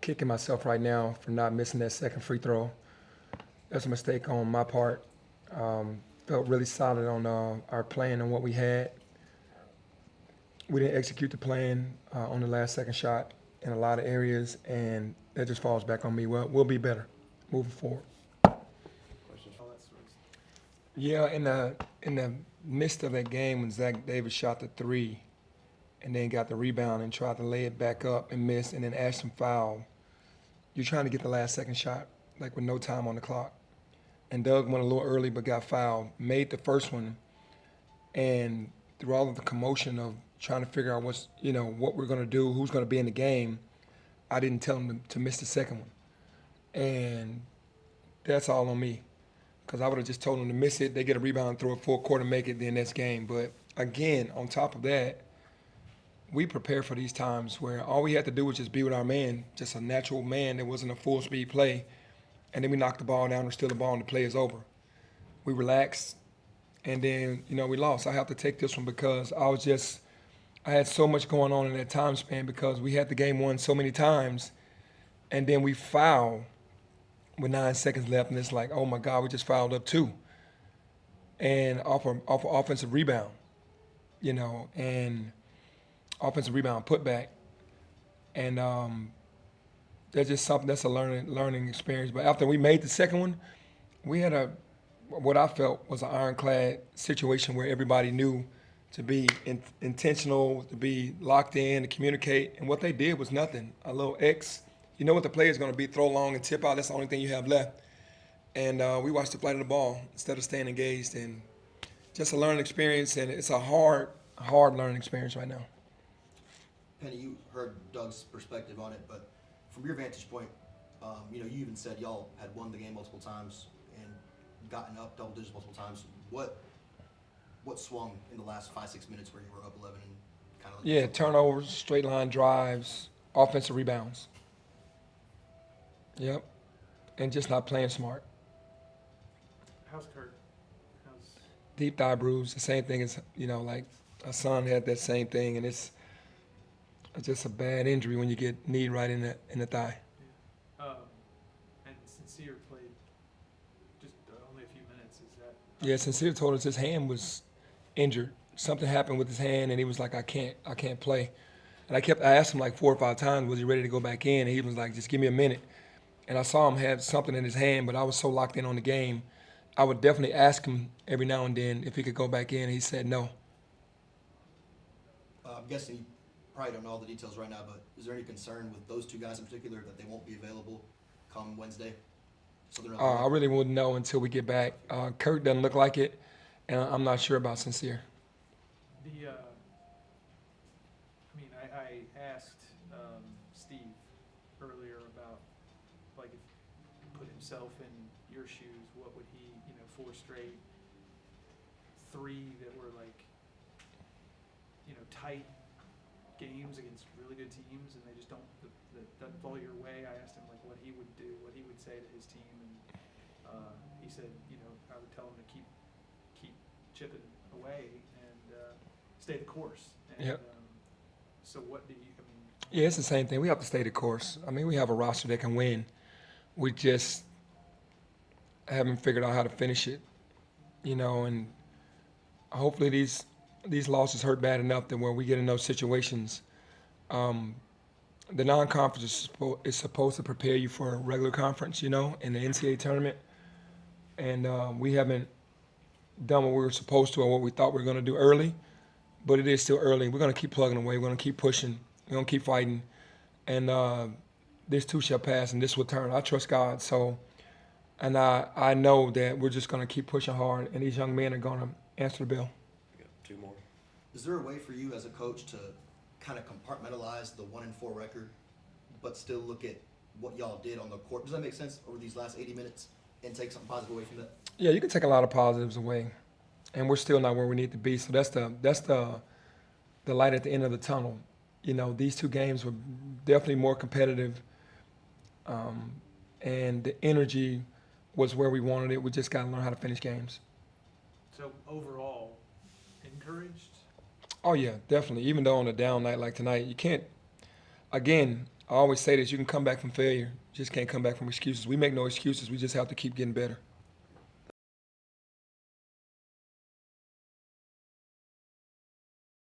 kicking myself right now for not missing that second free throw. That's a mistake on my part. Felt really solid on our plan and what we had. We didn't execute the plan on the last second shot in a lot of areas, and that just falls back on me. Well, we'll be better moving forward. Yeah, in the midst of that game when Zach Davis shot the three and then got the rebound and tried to lay it back up and missed and then Ashton fouled, you're trying to get the last second shot, like with no time on the clock. And Doug went a little early but got fouled, made the first one, and through all of the commotion of trying to figure out what we're gonna do, who's gonna be in the game, I didn't tell him to miss the second one. And that's all on me. Because I would have just told them to miss it, they get a rebound, throw it full court and make it, then that's game. But again, on top of that, we prepare for these times where all we had to do was just be with our man, just a natural man that wasn't a full speed play, and then we knock the ball down or steal the ball and the play is over. We relaxed, and then we lost. I have to take this one because I had so much going on in that time span because we had the game won so many times, and then we foul with 9 seconds left, and it's like, oh my God, we just fouled up two, and off of offensive rebound, and offensive rebound putback, and that's just something that's a learning experience. But after we made the second one, we had what I felt was an ironclad situation where everybody knew to be intentional, to be locked in, to communicate, and what they did was nothing. A little X. You know what the play is going to be, throw long and tip out. That's the only thing you have left. And we watched the flight of the ball instead of staying engaged. And just a learning experience, and it's a hard learning experience right now. Penny, you heard Doug's perspective on it, but from your vantage point, you even said y'all had won the game multiple times and gotten up double digits multiple times. What swung in the last 5-6 minutes where you were up 11 and kind of? Yeah, turnovers, straight line drives, offensive rebounds. Yep, and just not playing smart. How's Kurt? Deep thigh bruise, the same thing as like a son had that same thing, and it's just a bad injury when you get knee right in the thigh. Yeah. And Sincere played just only a few minutes. Is that? Yeah, Sincere told us his hand was injured. Something happened with his hand, and he was like, I can't play. And I asked him like 4 or 5 times, was he ready to go back in? And he was like, just give me a minute. And I saw him have something in his hand, but I was so locked in on the game, I would definitely ask him every now and then if he could go back in. He said no. I'm guessing you probably don't know all the details right now, but is there any concern with those two guys in particular that they won't be available come Wednesday? So I really wouldn't know until we get back. Kurt doesn't look like it, and I'm not sure about Sincere. I asked Steve earlier about, like, if he put himself in your shoes, what would he, 4 straight, 3 that were like, tight games against really good teams, and they just doesn't fall your way. I asked him like what he would do, what he would say to his team, and he said, I would tell him to keep chipping away and stay the course. And, yep. So what do you? Yeah, it's the same thing. We have to stay the course. I mean, we have a roster that can win. We just haven't figured out how to finish it, and hopefully these losses hurt bad enough that where we get in those situations, the non-conference is supposed to prepare you for a regular conference, in the NCAA tournament, and we haven't done what we were supposed to or what we thought we were going to do early, but it is still early. We're going to keep plugging away. We're going to keep pushing. We're going to keep fighting, and this too shall pass, and this will turn. I trust God, so, and I know that we're just going to keep pushing hard, and these young men are going to answer the bell. We got 2 more. Is there a way for you as a coach to kind of compartmentalize the 1-4 record, but still look at what y'all did on the court? Does that make sense over these last 80 minutes and take something positive away from that? Yeah, you can take a lot of positives away, and we're still not where we need to be. So that's the light at the end of the tunnel. These 2 games were definitely more competitive, and the energy was where we wanted it. We just got to learn how to finish games. So overall, encouraged? Oh yeah, definitely. Even though on a down night like tonight, you can't. Again, I always say this: you can come back from failure, just can't come back from excuses. We make no excuses. We just have to keep getting better.